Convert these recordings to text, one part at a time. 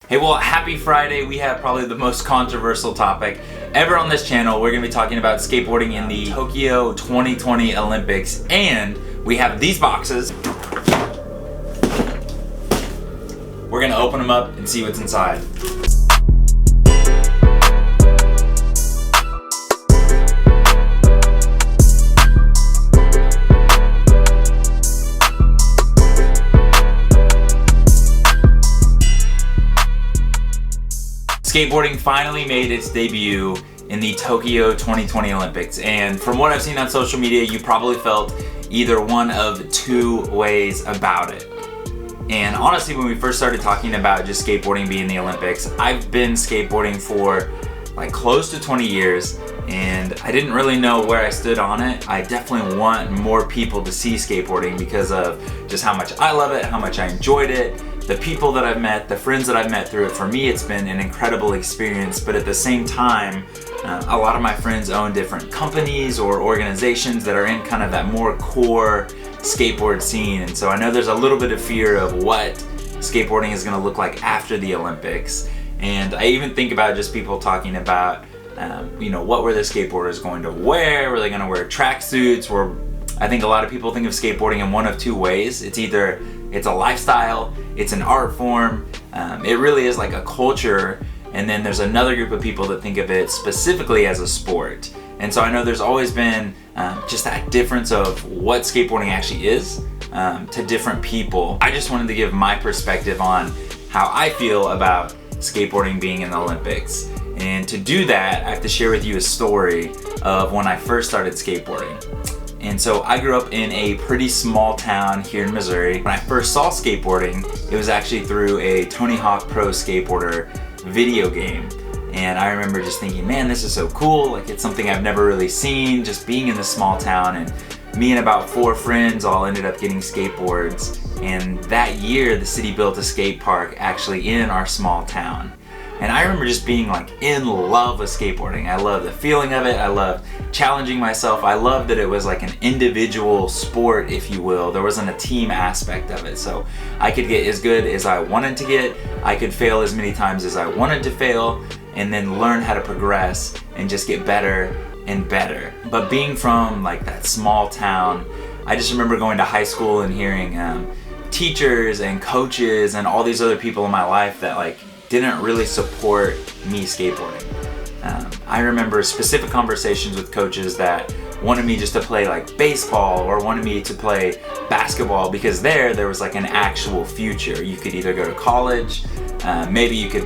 Hey, well, happy Friday. We have probably the most controversial topic ever on this channel. We're going to be talking about skateboarding in the Tokyo 2020 Olympics, and we have these boxes. We're going to open them up and see what's inside. Skateboarding finally made its debut in the Tokyo 2020 Olympics, and from what I've seen on social media, you probably felt either one of two ways about it. And honestly, when we first started talking about just skateboarding being the Olympics, I've been skateboarding for like close to 20 years, and I didn't really know where I stood on it. I definitely want more people to see skateboarding because of just how much I love it, how much I enjoyed it, the people that I've met, the friends that I've met through it. For me, it's been an incredible experience, but at the same time, a lot of my friends own different companies or organizations that are in kind of that more core skateboard scene, and so I know there's a little bit of fear of what skateboarding is going to look like after the Olympics. And I even think about just people talking about, what were the skateboarders going to wear? Were they going to wear tracksuits? Or I think a lot of people think of skateboarding in one of two ways. It's either it's a lifestyle, it's an art form, it really is like a culture, and then there's another group of people that think of it specifically as a sport. And so I know there's always been just that difference of what skateboarding actually is to different people. I just wanted to give my perspective on how I feel about skateboarding being in the Olympics. And to do that, I have to share with you a story of when I first started skateboarding. And so I grew up in a pretty small town here in Missouri. When I first saw skateboarding, it was actually through a Tony Hawk Pro Skateboarder video game. And I remember just thinking, man, this is so cool. Like, it's something I've never really seen, just being in this small town. And me and about 4 friends all ended up getting skateboards. And that year, the city built a skate park actually in our small town. And I remember just being like in love with skateboarding. I loved the feeling of it. I loved challenging myself. I loved that it was like an individual sport, if you will. There wasn't a team aspect of it. So I could get as good as I wanted to get. I could fail as many times as I wanted to fail, and then learn how to progress and just get better and better. But being from like that small town, I just remember going to high school and hearing teachers and coaches and all these other people in my life that like didn't really support me skateboarding. I remember specific conversations with coaches that wanted me just to play like baseball or wanted me to play basketball because there was like an actual future. You could either go to college, maybe you could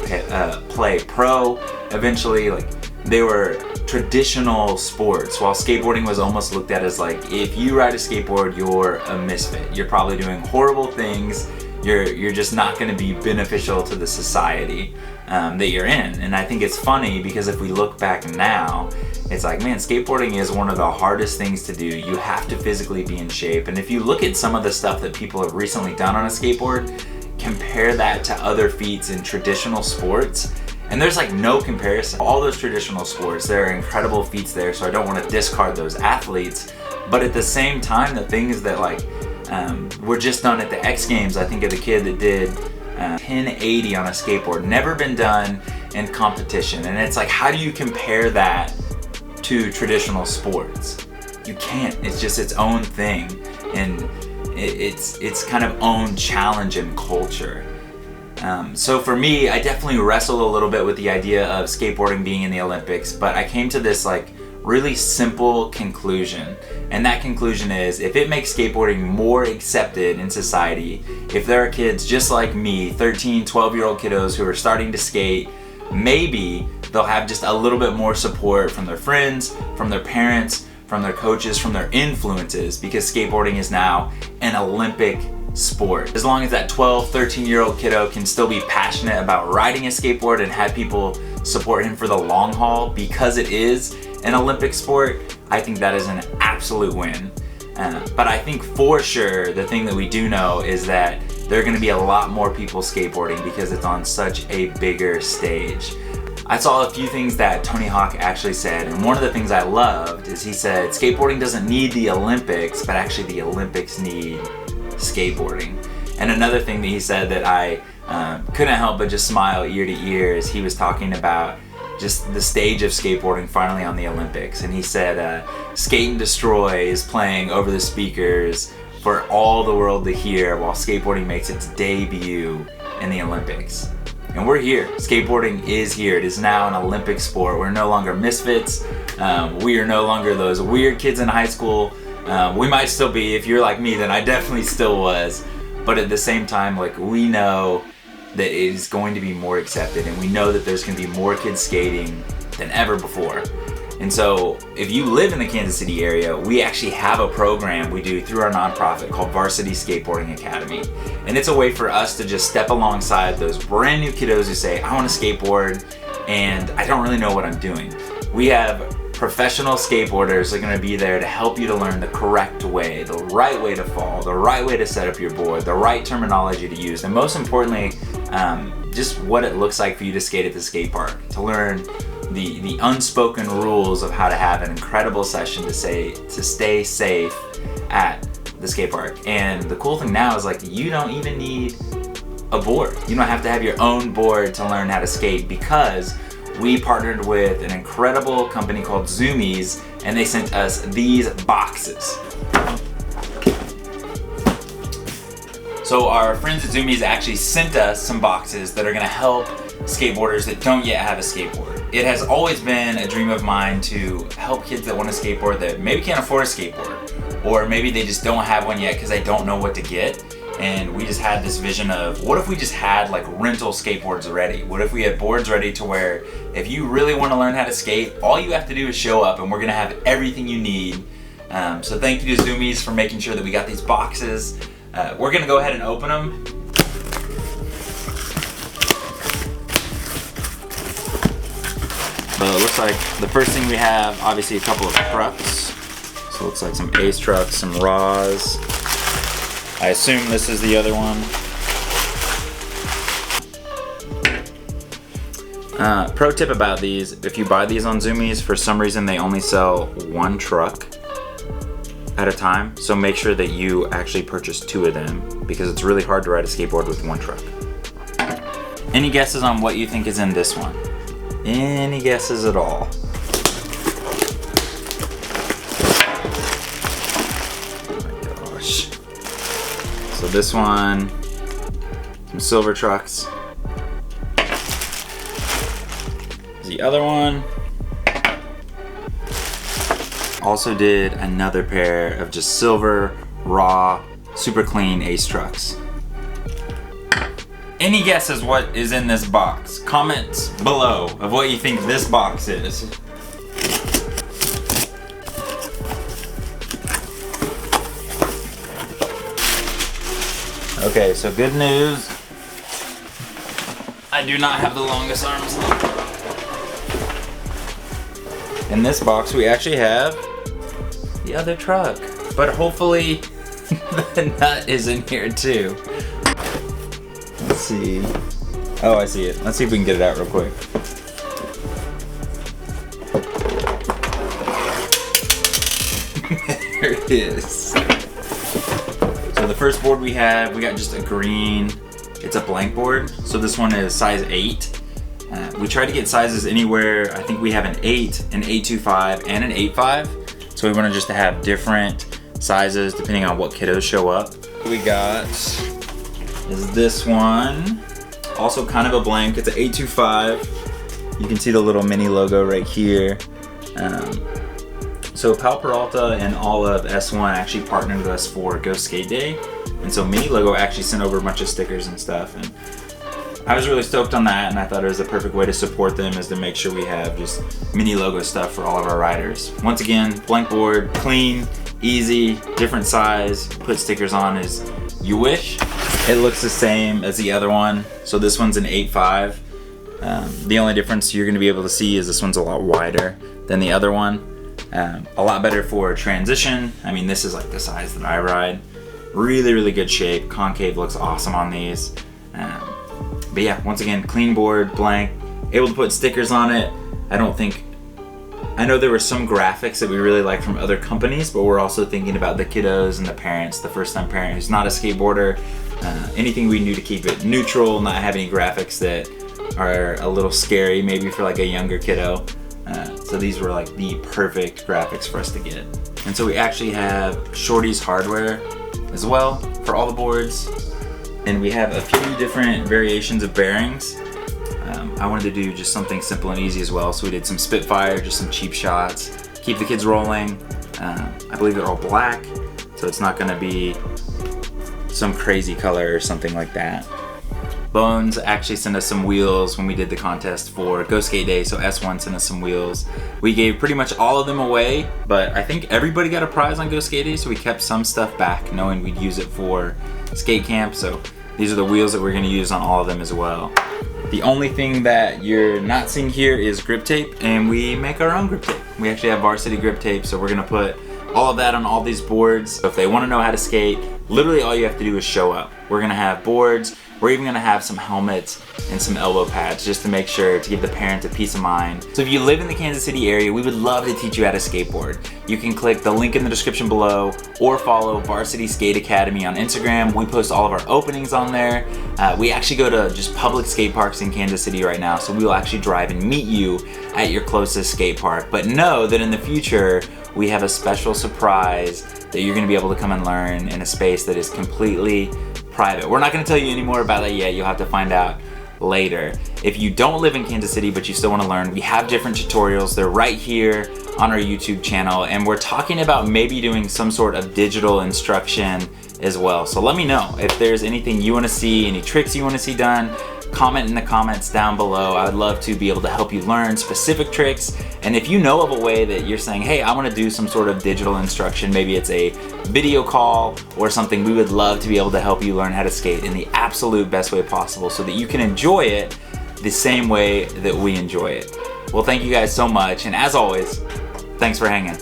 play pro eventually. Like, they were traditional sports, while skateboarding was almost looked at as like, if you ride a skateboard, you're a misfit. You're probably doing horrible things. You're just not going to be beneficial to the society that you're in. And I think it's funny because if we look back now, it's like, man, skateboarding is one of the hardest things to do. You have to physically be in shape. And if you look at some of the stuff that people have recently done on a skateboard, compare that to other feats in traditional sports, and there's like no comparison. All those traditional sports, there are incredible feats there, so I don't want to discard those athletes. But at the same time, the things that like were just done at the X Games, I think of the kid that did 1080 on a skateboard, never been done in competition. And it's like, how do you compare that to traditional sports? You can't. It's just its own thing, and it's kind of own challenge and culture. So for me, I definitely wrestled a little bit with the idea of skateboarding being in the Olympics, but I came to this like really simple conclusion. And that conclusion is, if it makes skateboarding more accepted in society, if there are kids just like me, 13, 12-year-old kiddos who are starting to skate, maybe they'll have just a little bit more support from their friends, from their parents, from their coaches, from their influences, because skateboarding is now an Olympic sport. As long as that 12, 13-year-old kiddo can still be passionate about riding a skateboard and have people support him for the long haul because it is an Olympic sport, I think that is an absolute win. But I think for sure the thing that we do know is that there are going to be a lot more people skateboarding because it's on such a bigger stage. I saw a few things that Tony Hawk actually said, and one of the things I loved is he said skateboarding doesn't need the Olympics, but actually the Olympics need skateboarding. And another thing that he said that I couldn't help but just smile ear to ear as he was talking about just the stage of skateboarding finally on the Olympics. And he said, Skate and Destroy is playing over the speakers for all the world to hear while skateboarding makes its debut in the Olympics. And we're here. Skateboarding is here. It is now an Olympic sport. We're no longer misfits. We are no longer those weird kids in high school. We might still be. If you're like me, then I definitely still was. But at the same time, like, we know that it is going to be more accepted, and we know that there's going to be more kids skating than ever before. And so if you live in the Kansas City area, we actually have a program we do through our nonprofit called Varsity Skateboarding Academy. And it's a way for us to just step alongside those brand new kiddos who say, I want to skateboard and I don't really know what I'm doing. We have professional skateboarders that are going to be there to help you to learn the correct way, the right way to fall, the right way to set up your board, the right terminology to use, and most importantly, just what it looks like for you to skate at the skate park, to learn the unspoken rules of how to have an incredible session to stay safe at the skate park. And the cool thing now is, like, you don't even need a board. You don't have to have your own board to learn how to skate, because we partnered with an incredible company called Zumiez, and they sent us these boxes. So our friends at Zumiez actually sent us some boxes that are gonna help skateboarders that don't yet have a skateboard. It has always been a dream of mine to help kids that want to skateboard that maybe can't afford a skateboard, or maybe they just don't have one yet because they don't know what to get. And we just had this vision of, what if we just had like rental skateboards ready? What if we had boards ready to where if you really want to learn how to skate, all you have to do is show up and we're gonna have everything you need. So thank you to Zumiez for making sure that we got these boxes. We're gonna go ahead and open them. So it looks like the first thing we have, obviously, a couple of trucks. So it looks like some Ace trucks, some Raws. I assume this is the other one. Pro tip about these, if you buy these on Zumiez, for some reason they only sell one truck at a time. So make sure that you actually purchase two of them, because it's really hard to ride a skateboard with one truck. Any guesses on what you think is in this one? Any guesses at all? Oh my gosh. So this one, some silver trucks. The other one also did another pair of just silver, raw, super clean Ace trucks. Any guesses what is in this box? Comments below of what you think this box is. Okay, so good news. I do not have the longest arms. In this box we actually have the other truck, but hopefully the nut is in here too. Let's see. Oh, I see it. Let's see if we can get it out real quick. There it is. So the first board we have, we got just a green, it's a blank board. So this one is size 8. We tried to get sizes anywhere. I think we have an 8, an 825, and an 85. So we wanted just to have different sizes depending on what kiddos show up. We got is this one, also kind of a blank. It's an 825. You can see the little mini logo right here. So Pal Peralta and all of S1 actually partnered with us for Go Skate Day, and so Mini Logo actually sent over a bunch of stickers and stuff, and I was really stoked on that, and I thought it was the perfect way to support them, is to make sure we have just Mini Logo stuff for all of our riders. Once again, blank board, clean, easy, different size, put stickers on as you wish. It looks the same as the other one, so this one's an 8.5. The only difference you're going to be able to see is this one's a lot wider than the other one. A lot better for transition. I mean, this is like the size that I ride. Really, really good shape. Concave looks awesome on these. But yeah, once again, clean board, blank, able to put stickers on it. I know there were some graphics that we really like from other companies, but we're also thinking about the kiddos and the parents, the first time parent who's not a skateboarder. anything we can do to keep it neutral, not have any graphics that are a little scary maybe for like a younger kiddo. So these were like the perfect graphics for us to get. And so we actually have Shorty's hardware as well for all the boards. And we have a few different variations of bearings. I wanted to do just something simple and easy as well. So we did some Spitfire, just some cheap shots, keep the kids rolling. I believe they're all black, so it's not gonna be some crazy color or something like that. Bones actually sent us some wheels when we did the contest for Go Skate Day, so S1 sent us some wheels. We gave pretty much all of them away, but I think everybody got a prize on Go Skate Day, so we kept some stuff back knowing we'd use it for skate camp. So these are the wheels that we're gonna use on all of them as well. The only thing that you're not seeing here is grip tape, and we make our own grip tape. We actually have Varsity grip tape, so we're gonna put all of that on all these boards. So if they wanna know how to skate, literally all you have to do is show up. We're gonna have boards. We're even gonna have some helmets and some elbow pads just to make sure to give the parent a peace of mind. So if you live in the Kansas City area, we would love to teach you how to skateboard. You can click the link in the description below or follow Varsity Skate Academy on Instagram. We post all of our openings on there. We actually go to just public skate parks in Kansas City right now, so we will actually drive and meet you at your closest skate park. But know that in the future, we have a special surprise that you're gonna be able to come and learn in a space that is completely private. We're not gonna tell you any more about that yet. You'll have to find out later. If you don't live in Kansas City but you still wanna learn, we have different tutorials. They're right here on our YouTube channel, and we're talking about maybe doing some sort of digital instruction as well. So let me know if there's anything you wanna see, any tricks you wanna see done. Comment in the comments down below. I would love to be able to help you learn specific tricks. And if you know of a way that you're saying, hey, I want to do some sort of digital instruction, maybe it's a video call or something, we would love to be able to help you learn how to skate in the absolute best way possible so that you can enjoy it the same way that we enjoy it. Well, thank you guys so much. And as always, thanks for hanging.